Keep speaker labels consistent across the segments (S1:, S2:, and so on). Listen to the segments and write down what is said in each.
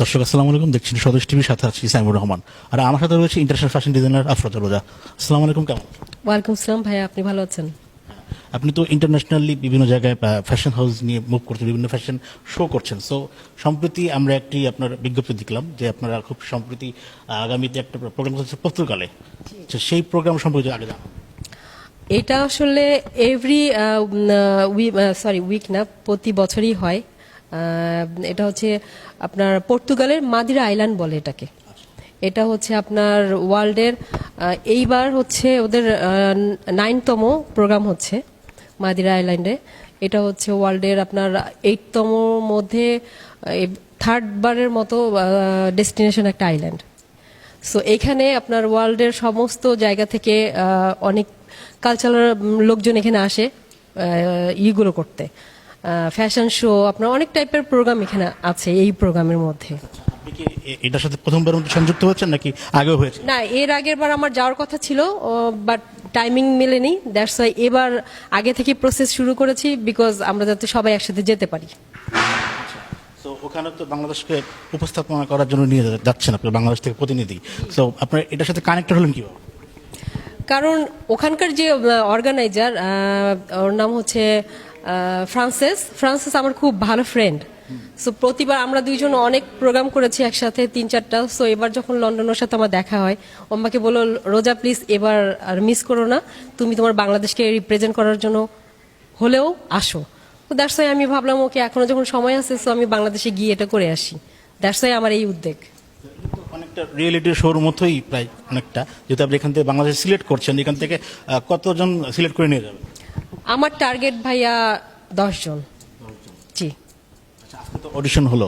S1: দর্শক আসসালামু আলাইকুম, দেখছেন স্বদেশ টিভির সাথে আছি সাইমুর রহমান, আর আমার সাথে রয়েছে ইন্টারন্যাশনাল ফ্যাশন ডিজাইনার আফরোজা রোজা। আসসালামু আলাইকুম, কেমন?
S2: ওয়ালাইকুম আসসালাম ভাইয়া, আপনি ভালো আছেন?
S1: আপনি তো ইন্টারন্যাশনালি বিভিন্ন জায়গায় ফ্যাশন হাউস নিয়ে মুভ করছেন, বিভিন্ন ফ্যাশন শো করছেন। সো সম্প্রতি আমরা একটি আপনার বিজ্ঞপ্তি দেখলাম যে আপনারা খুব সম্প্রতি আগামীতে একটা প্রোগ্রাম করছেন পর্তুগালে। তো সেই প্রোগ্রাম সম্পর্কে আগে জানান।
S2: এটা আসলে এভরি উইক না, প্রতি বছরই হয়। এটা হচ্ছে আপনার পর্তুগালের মাদিরা আইল্যান্ড বলে এটাকে। এটা হচ্ছে আপনার ওয়ার্ল্ডের এইবার হচ্ছে ওদের 9তম প্রোগ্রাম হচ্ছে মাদিরা আইল্যান্ডে। এটা হচ্ছে ওয়ার্ল্ডের আপনার 8তম মধ্যে 3rd বারের মতো ডেস্টিনেশন একটা আইল্যান্ড। সো এখানে আপনার ওয়ার্ল্ডের সমস্ত জায়গা থেকে অনেক কালচারাল লোকজন এখানে আসে ইগুলো করতে, ফ্যাশন শো, আপনার অনেক টাইপের প্রোগ্রাম এখানে আছে এই প্রোগ্রামের মধ্যে।
S1: আপনি কি এটার সাথে প্রথমবার মতো সংযুক্ত হচ্ছেন নাকি আগেও হয়েছে?
S2: না, এর আগের বার আমার যাওয়ার কথা ছিল, বাট টাইমিং মেলেনি। দ্যাটস ওয়াই এবার আগে থেকে প্রসেস শুরু করেছি, বিকজ আমরা যাতে সবাই একসাথে যেতে পারি।
S1: তো ওখানে তো বাংলাদেশকে উপস্থাপনা করার জন্য নিয়ে যাচ্ছেন আপনি, বাংলাদেশ থেকে প্রতিনিধি। তো আপনার এটার সাথে কানেক্টেড হলেন কিভাবে?
S2: কারণ ওখানকার যে অর্গানাইজার, ওর নাম হচ্ছে ফ্রান্সেস আমার খুব ভালো ফ্রেন্ড। সো প্রতিবার আমরা দুইজন অনেক প্রোগ্রাম করেছি একসাথে, 3-4টা। সো এবার যখন লন্ডনের সাথে আমার দেখা হয়, ও আমাকে বললো, রোজা প্লিজ এবার আর মিস করো না, তুমি তোমার বাংলাদেশকে রিপ্রেজেন্ট করার জন্য হলেও আসো। তো দ্যাটস ওয়াই আমি ভাবলাম ওকে এখনো যখন সময় আছে, সো আমি বাংলাদেশে গিয়ে এটা করে আসি। দ্যাটস ওয়াই আমার এই উদ্যোগ।
S1: অনেকটা রিয়েলিটি শোর মতোই প্রায় অনেকটা, যেহেতু আপনি এখান থেকে বাংলাদেশ সিলেক্ট করছেন, এখান থেকে কতজন সিলেক্ট করে নিয়ে যাবেন?
S2: আমার টার্গেট ভাইয়া 10 জন। জি
S1: আজকে তো অডিশন হলো,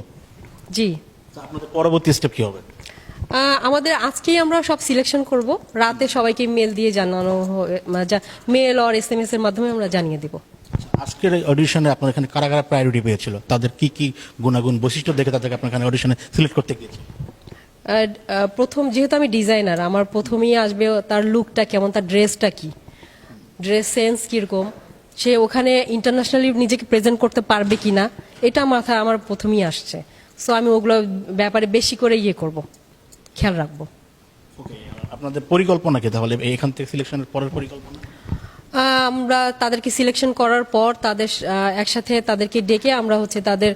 S2: জি।
S1: আপনাদের পরবর্তী স্টেপ কি হবে?
S2: আমাদের আজকেই আমরা সব সিলেকশন করব, রাতে সবাইকে মেল দিয়ে জানানো, মেল আর SMS এর মাধ্যমে আমরা জানিয়ে দিব।
S1: আজকের অডিশনে আপনার এখানে কারা কারা প্রায়োরিটি পেয়েছিল, তাদের কি কি গুণাগুণ বৈশিষ্ট্য দেখে তাদেরকে আপনার এখানে অডিশনে সিলেক্ট করতে গিয়েছে?
S2: প্রথম যেহেতু আমি ডিজাইনার, আমার প্রথমেই আসবে তার লুকটা কেমন, তার ড্রেসটা কি, ড্রেস সেন্স কিরকম, সে ওখানে ইন্টারন্যাশনালি নিজেকে প্রেজেন্ট করতে পারবে কিনা, এটা মাথায় আমার প্রথমেই আসছে। সো আমি ওগুলো ব্যাপারে বেশি করে করব, খেয়াল রাখবো।
S1: আপনাদের পরিকল্পনা কি তাহলে এখান থেকে সিলেকশনের পরের পরিকল্পনা?
S2: আমরা তাদেরকে সিলেকশন করার পর তাদের একসাথে তাদেরকে ডেকে আমরা হচ্ছে তাদের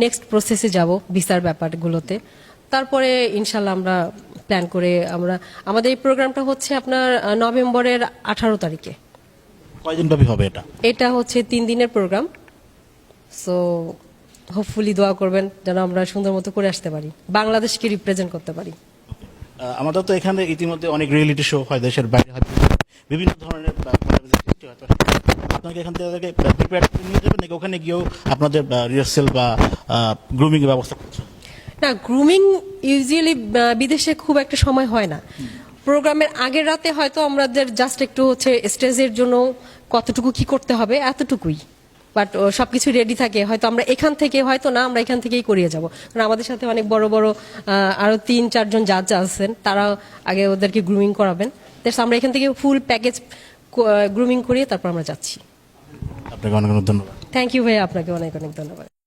S2: নেক্সট প্রসেসে যাব ভিসার ব্যাপারগুলোতে। তারপরে ইনশাল্লাহ আমরা প্ল্যান করে আমাদের এই প্রোগ্রামটা হচ্ছে আপনার নভেম্বরের 18 তারিখে।
S1: কয়দিন ব্যাপী হবে এটা?
S2: এটা হচ্ছে 3 দিনের প্রোগ্রাম। সো হোপফুলি দোয়া করবেন যেন আমরা সুন্দর মতো করে আসতে পারি, বাংলাদেশকে রিপ্রেজেন্ট করতে পারি।
S1: আমাদের তো এখানে ইতিমধ্যে অনেক রিয়েলিটি শো হয়, দেশের বাইরে হয়, বিভিন্ন ধরনের সৃষ্টি হয়। আপনাকে এখান থেকে প্রিপেয়ার করে নিয়ে যাবেন নাকি ওখানে গিয়েও আপনাদের রিহার্সেল বা গ্রুমিং এর ব্যবস্থা করছেন?
S2: না, গ্রুমিং ইউজুয়ালি বিদেশে খুব একটা সময় হয় না। প্রোগ্রামের আগের রাতে হয়তো আমাদের জাস্ট একটু হচ্ছে স্টেজের জন্য কতটুকু কি করতে হবে এতটুকুই, বাট সবকিছু রেডি থাকে। হয়তো আমরা এখান থেকে আমরা এখান থেকেই করিয়ে যাব, কারণ আমাদের সাথে অনেক বড় বড় আরো 3-4 জন জাজ আছেন, তারা আগে ওদেরকে গ্রুমিং করাবেন। আমরা এখান থেকে ফুল প্যাকেজ গ্রুমিং করিয়ে তারপর আমরা যাচ্ছি।
S1: আপনাকে অনেক অনেক ধন্যবাদ।
S2: থ্যাংক ইউ ভাইয়া, আপনাকে অনেক অনেক ধন্যবাদ।